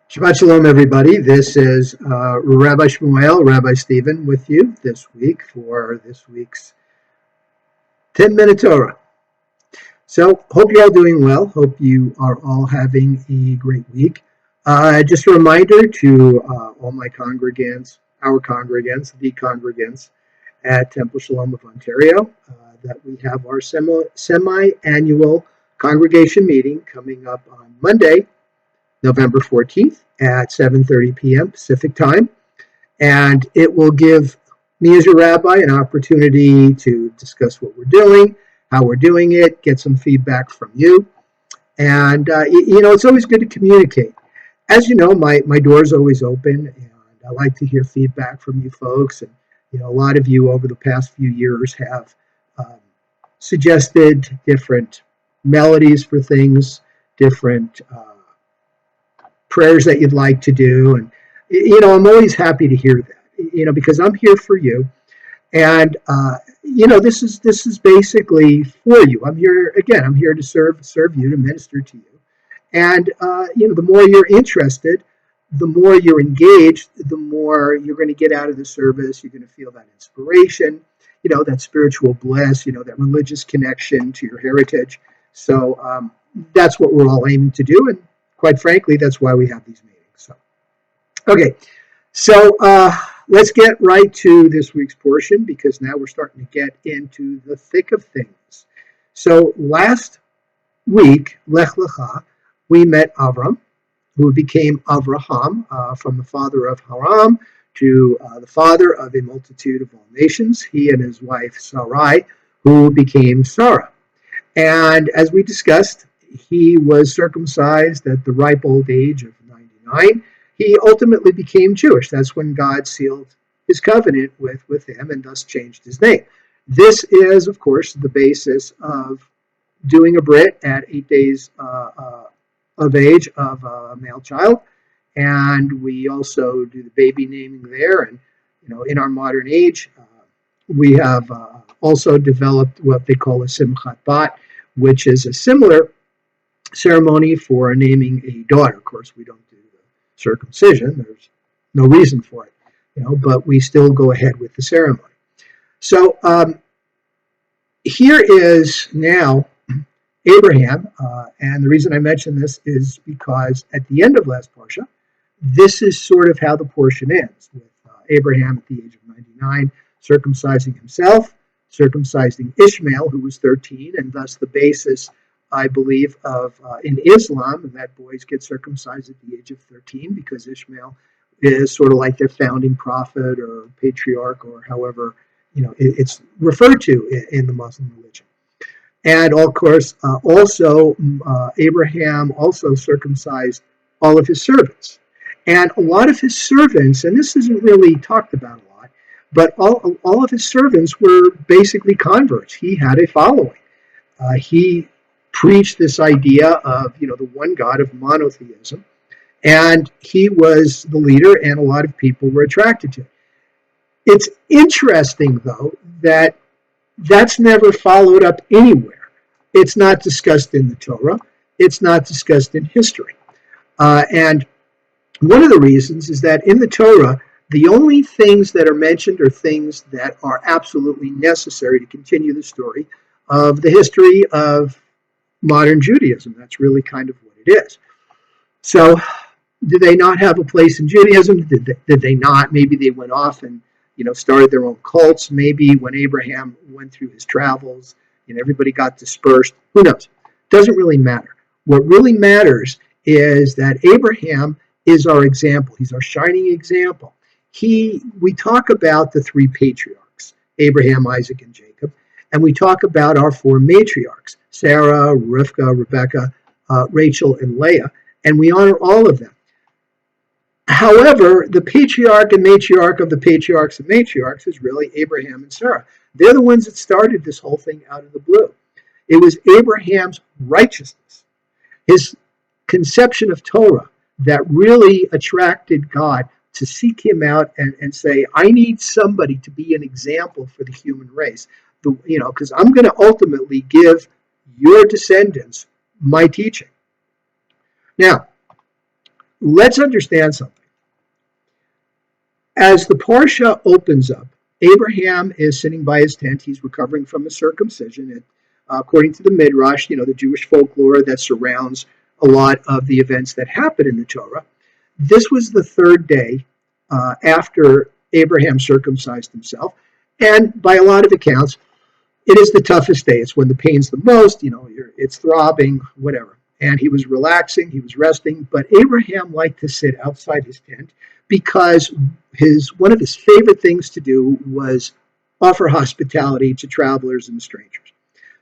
Shabbat Shalom, everybody. This is Rabbi Shmuel, Rabbi Stephen, with you this week for this week's 10-minute Torah. So, hope you're all doing well. Hope you are all having a great week. Just a reminder to all my congregants, the congregants at Temple Shalom of Ontario, that we have our semi-annual congregation meeting coming up on Monday, November 14th at 7:30 p.m. Pacific time. And it will give me as your rabbi an opportunity to discuss what we're doing, how we're doing it, get some feedback from you. And, it's always good to communicate. As you know, my door is always open, and I like to hear feedback from you folks. And, a lot of you over the past few years have suggested different melodies for things, different prayers that you'd like to do. And, I'm always happy to hear that, because I'm here for you. And, this is basically for you. I'm here to serve you, to minister to you. And, the more you're interested, the more you're engaged, the more you're going to get out of the service. You're going to feel that inspiration, that spiritual bliss, that religious connection to your heritage. So that's what we're all aiming to do. And quite frankly, that's why we have these meetings. So let's get right to this week's portion, because now we're starting to get into the thick of things. So last week, Lech Lecha, we met Avram, who became Avraham, from the father of Haram to the father of a multitude of all nations, he and his wife Sarai, who became Sarah. And as we discussed, he was circumcised at the ripe old age of 99. He ultimately became Jewish. That's when God sealed his covenant with him and thus changed his name. This is, of course, the basis of doing a Brit at 8 days of age of a male child. And we also do the baby naming there. And, in our modern age, we have also developed what they call a Simchat Bat, which is a similar ceremony for naming a daughter. Of course, we don't do the circumcision. There's no reason for it, but we still go ahead with the ceremony. So here is now Abraham, and the reason I mention this is because at the end of last Parsha, this is sort of how the portion ends, with Abraham at the age of 99 circumcising himself, circumcising Ishmael, who was 13, and thus the basis, I believe, of in Islam, that boys get circumcised at the age of 13, because Ishmael is sort of like their founding prophet or patriarch, or however it's referred to in the Muslim religion. And of course, also Abraham also circumcised all of his servants, and a lot of his servants, and this isn't really talked about a lot, but all of his servants were basically converts. He had a following. He preached this idea of, the one God, of monotheism, and he was the leader, and a lot of people were attracted to it. It's interesting, though, that that's never followed up anywhere. It's not discussed in the Torah. It's not discussed in history. And one of the reasons is that in the Torah, the only things that are mentioned are things that are absolutely necessary to continue the story of the history of modern Judaism. That's really kind of what it is. So, did they not have a place in Judaism? Did they not? Maybe they went off and started their own cults. Maybe when Abraham went through his travels, everybody got dispersed. Who knows? Doesn't really matter. What really matters is that Abraham is our example. He's our shining example. We talk about the three patriarchs, Abraham, Isaac, and Jacob, and we talk about our four matriarchs, Sarah, Rivka, Rebecca, Rachel, and Leah, and we honor all of them. However, the patriarch and matriarch of the patriarchs and matriarchs is really Abraham and Sarah. They're the ones that started this whole thing out of the blue. It was Abraham's righteousness, his conception of Torah, that really attracted God to seek him out and say, I need somebody to be an example for the human race. Because I'm going to ultimately give your descendants my teaching. Now, let's understand something. As the Parsha opens up, Abraham is sitting by his tent. He's recovering from a circumcision. And according to the Midrash, the Jewish folklore that surrounds a lot of the events that happen in the Torah, this was the third day after Abraham circumcised himself. And by a lot of accounts, it is the toughest day. It's when the pain's the most, it's throbbing, whatever. And he was relaxing, he was resting, but Abraham liked to sit outside his tent because one of his favorite things to do was offer hospitality to travelers and strangers.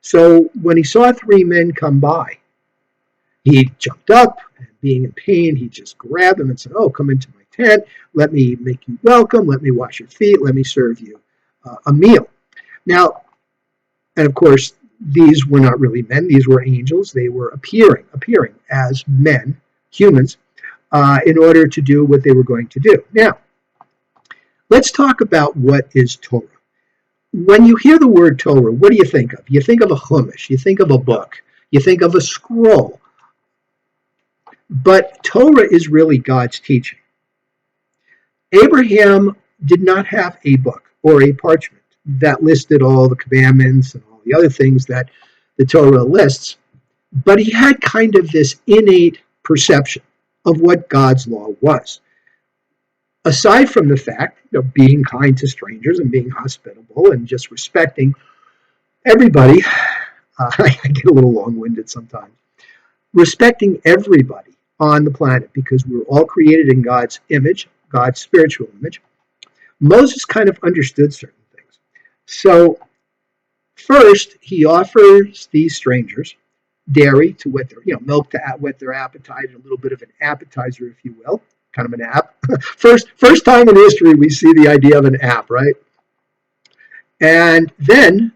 So when he saw three men come by, he jumped up, and being in pain, he just grabbed them and said, "Oh, come into my tent, let me make you welcome, let me wash your feet, let me serve you a meal." Now, and of course, these were not really men, these were angels. They were appearing as men, humans, in order to do what they were going to do. Now, let's talk about what is Torah. When you hear the word Torah, what do you think of? You think of a chumash, you think of a book, you think of a scroll. But Torah is really God's teaching. Abraham did not have a book or a parchment that listed all the commandments and all the other things that the Torah lists, but he had kind of this innate perception of what God's law was. Aside from the fact of being kind to strangers and being hospitable and just respecting everybody, I get a little long-winded sometimes, respecting everybody on the planet because we're all created in God's image, God's spiritual image. Moses kind of understood certain things. So first, he offers these strangers dairy to whet their, milk to whet their appetite, and a little bit of an appetizer, if you will, kind of an app. First time in history we see the idea of an app, right? And then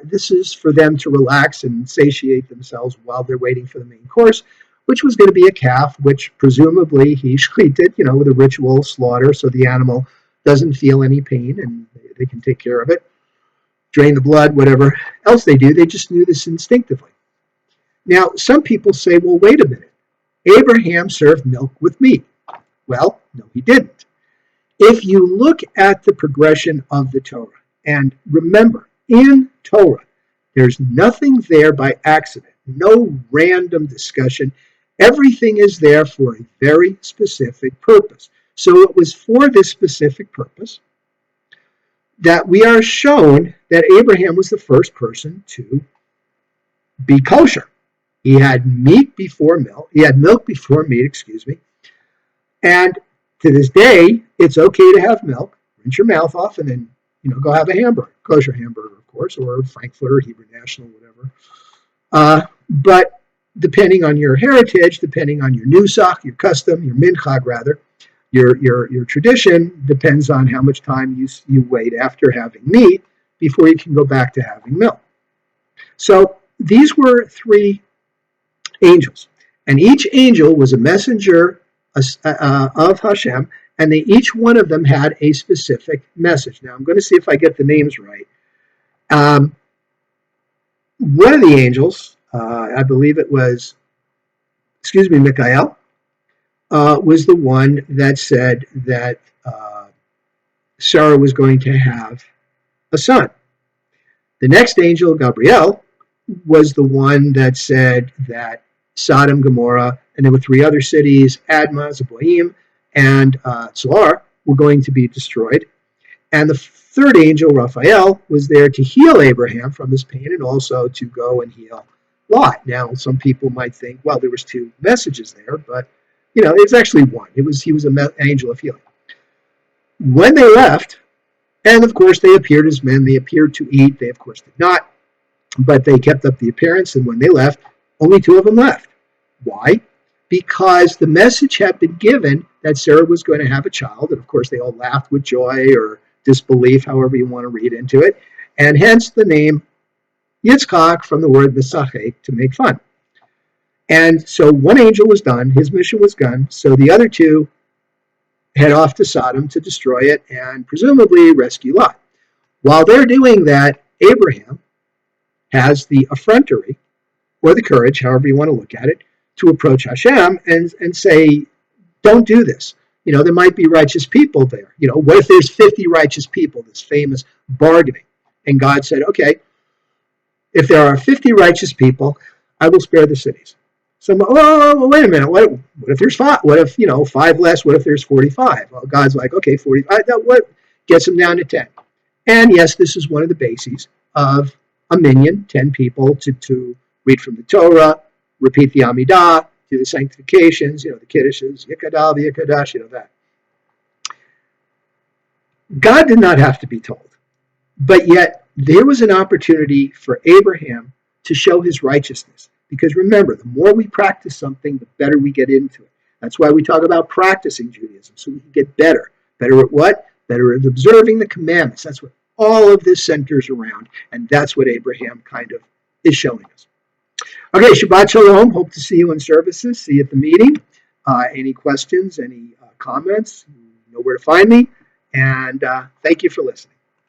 this is for them to relax and satiate themselves while they're waiting for the main course, which was going to be a calf, which presumably he shechted, with a ritual slaughter, so the animal doesn't feel any pain and they can take care of it, drain the blood, whatever else they do. They just knew this instinctively. Now, some people say, well, wait a minute. Abraham served milk with meat. Well, no, he didn't. If you look at the progression of the Torah, and remember, in Torah, there's nothing there by accident, no random discussion. Everything is there for a very specific purpose. So it was for this specific purpose that we are shown that Abraham was the first person to be kosher. He had meat before milk. He had milk before meat, And to this day, it's okay to have milk. Rinse your mouth off and then, go have a hamburger. Kosher hamburger, of course, or Frankfurter, Hebrew National, whatever. But depending on your heritage, depending on your nusach, your custom, your minchag rather, your tradition depends on how much time you wait after having meat before you can go back to having milk. So these were three angels, and each angel was a messenger of Hashem, and each one of them had a specific message. Now I'm going to see if I get the names right. One of the angels, I believe it was, Michael, was the one that said that Sarah was going to have a son. The next angel, Gabriel, was the one that said that Sodom, Gomorrah, and there were three other cities, Admah, Zeboim, and Zoar, were going to be destroyed. And the third angel, Raphael, was there to heal Abraham from his pain and also to go and heal Lot. Now, some people might think, well, there was two messages there, but it's actually one. He was an angel of healing. When they left, and of course they appeared as men, they appeared to eat. They of course did not, but they kept up the appearance. And when they left, only two of them left. Why? Because the message had been given that Sarah was going to have a child, and of course they all laughed with joy or disbelief, however you want to read into it, and hence the name Yitzchak from the word misachek, to make fun. And so one angel was done, his mission was done, so the other two head off to Sodom to destroy it and presumably rescue Lot. While they're doing that, Abraham has the effrontery, or the courage, however you want to look at it, to approach Hashem and say, don't do this. There might be righteous people there. What if there's 50 righteous people, this famous bargaining? And God said, okay, if there are 50 righteous people, I will spare the cities. So, well, wait a minute. What if there's 5? What if, 5 less? What if there's 45? Well, God's like, okay, 45. What gets them down to 10? And yes, this is one of the bases of a minyan, 10 people to read from the Torah, repeat the Amidah, do the sanctifications, the Kiddushes, Yikadah, the Yikadash, that. God did not have to be told. But yet, there was an opportunity for Abraham to show his righteousness. Because remember, the more we practice something, the better we get into it. That's why we talk about practicing Judaism, so we can get better. Better at what? Better at observing the commandments. That's what all of this centers around, and that's what Abraham kind of is showing us. Okay, Shabbat Shalom. Hope to see you in services. See you at the meeting. Any questions, any comments, you know where to find me. And thank you for listening.